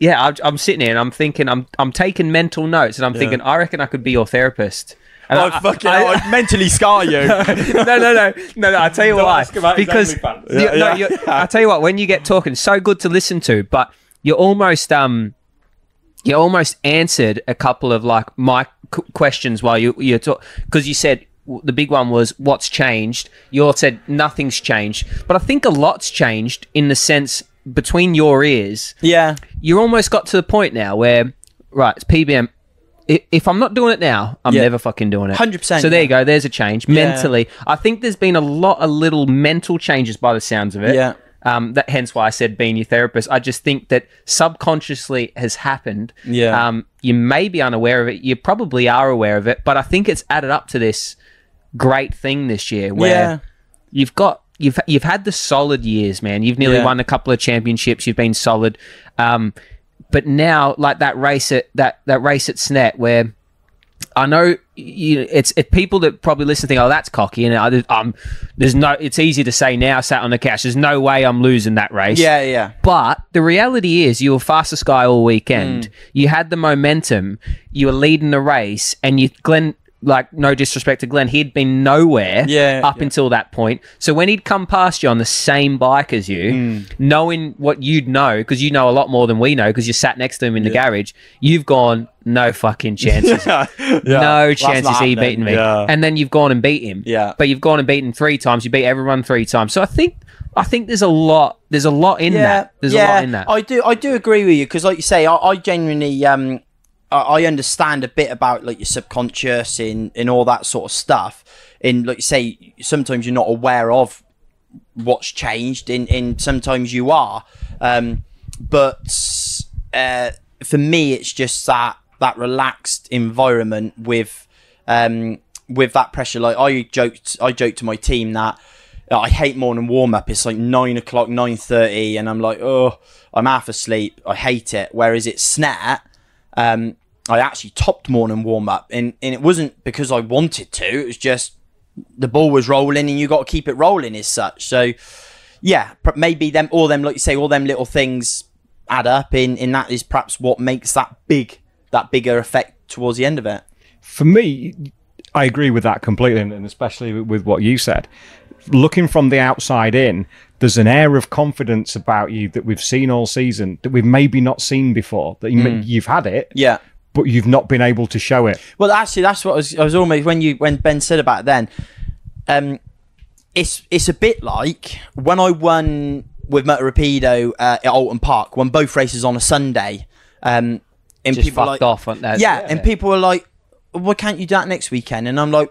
yeah, I'm sitting here and I'm thinking, I'm taking mental notes, and I'm thinking, I reckon I could be your therapist. And I'd mentally scar you. No. I tell you why. Because I tell you what, when you get talking, so good to listen to, but you almost answered a couple of like my questions while you're talking, because you said the big one was what's changed. You all said nothing's changed, but I think a lot's changed in the sense between your ears. Yeah, you almost got to the point now where it's PBM. If I'm not doing it now, I'm never fucking doing it. 100%. So there you go. There's a change mentally. I think there's been a lot of little mental changes by the sounds of it. Yeah. Hence why I said being your therapist. I just think that subconsciously has happened. Yeah. You may be unaware of it. You probably are aware of it, but I think it's added up to this great thing this year where you've had the solid years, man. You've nearly won a couple of championships. You've been solid. But now, like that race at Snet, where I know it's people that probably listen think, oh, that's cocky, and it's easy to say now, sat on the couch, there's no way I'm losing that race. Yeah. But the reality is, you were fastest guy all weekend. You had the momentum. You were leading the race, and Glenn. Like, no disrespect to Glenn, he'd been nowhere up until that point. So when he'd come past you on the same bike as you, knowing what you'd know, because you know a lot more than we know, because you sat next to him in the garage, you've gone, no fucking chances. No chances he beating me. Yeah. And then you've gone and beat him. Yeah. But you've gone and beaten 3 times. You beat everyone 3 times. So I think there's a lot in that. There's a lot in that. I do agree with you, because like you say, I genuinely... I understand a bit about like your subconscious in all that sort of stuff. In like you say, sometimes you're not aware of what's changed. In sometimes you are, but for me, it's just that relaxed environment with that pressure. Like I joked to my team that I hate morning warm up. It's like 9 o'clock, 9:30, and I'm like, oh, I'm half asleep. I hate it. Whereas it's Snet. I actually topped morning warm-up, and it wasn't because I wanted to. It was just the ball was rolling, and you got to keep it rolling as such. So, yeah, maybe all them, like you say, all them little things add up, and that is perhaps what makes that bigger effect towards the end of it. For me, I agree with that completely, and especially with what you said. Looking from the outside in, there's an air of confidence about you that we've seen all season, that we've maybe not seen before, that you've had it. Yeah. But you've not been able to show it. Well, actually, that's what I was almost when Ben said about it then. It's a bit like when I won with Motor Rapido at Alton Park, won both races on a Sunday. And just people fucked off on that. Yeah, and people were like, "Why can't you do that next weekend?" And I'm like,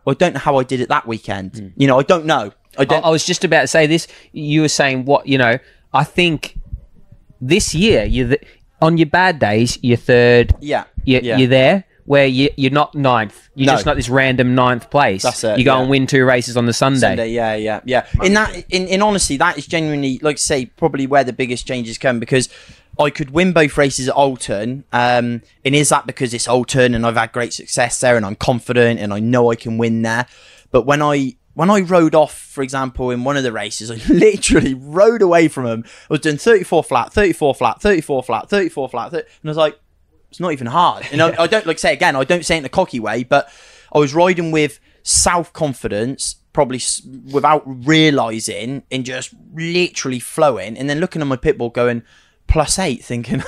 I don't know how I did it that weekend. You know, I don't know. I was just about to say this. You were saying what? You know, I think this year on your bad days, you're third. Yeah. You're there where you're not ninth. You're just not this random ninth place. That's it. You go and win 2 races on the Sunday. Yeah. In honesty, that is genuinely, like I say, probably where the biggest changes come, because I could win both races at Alton. And is that because it's Alton and I've had great success there and I'm confident and I know I can win there? But when I rode off, for example, in one of the races, I literally rode away from him. I was doing 34 flat, 34 flat, 34 flat, 34 flat. And I was like, it's not even hard. And I don't say it in a cocky way, but I was riding with self-confidence, probably without realising, and just literally flowing. And then looking at my pitbull going, +8, thinking,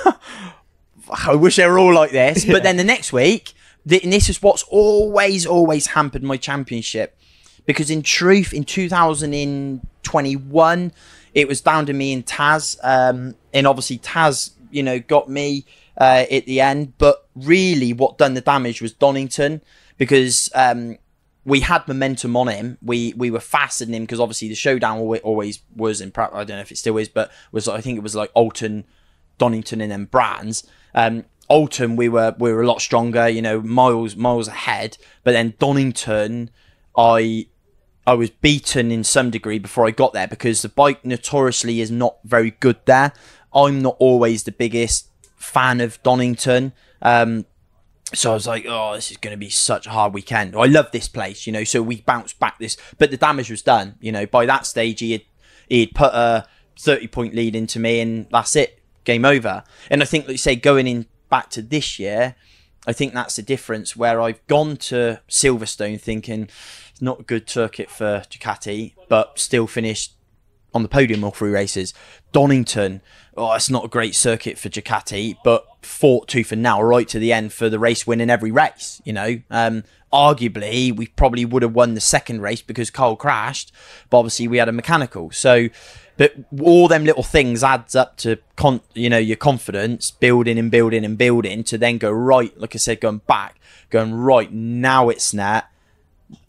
I wish they were all like this. But then the next week, and this is what's always hampered my championship. Because in truth, in 2021, it was down to me and Taz. And obviously Taz, got me at the end. But really what done the damage was Donington. Because we had momentum on him. We were faster than him, because obviously the showdown always was in practice. I don't know if it still is, but I think it was like Alton, Donington, and then Brands. Alton, we were a lot stronger, miles ahead. But then Donington, I was beaten in some degree before I got there, because the bike notoriously is not very good there. I'm not always the biggest fan of Donington. So I was like, oh, this is going to be such a hard weekend. I love this place, so we bounced back this. But the damage was done. By that stage, he had put a 30-point lead into me, and that's it. game over. And I think, like you say, going in back to this year, I think that's the difference, where I've gone to Silverstone thinking it's not a good circuit for Ducati, but still finished on the podium all 3 races. Donington, it's not a great circuit for Ducati, but fought tooth and nail right to the end for the race, winning every race. Arguably, we probably would have won the second race because Cole crashed, but obviously we had a mechanical. So, but all them little things adds up to your confidence, building and building and building, to then go right, like I said, going right, now it's net.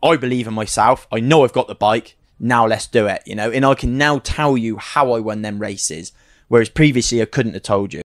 I believe in myself. I know I've got the bike. Now let's do it, and I can now tell you how I won them races, whereas previously I couldn't have told you.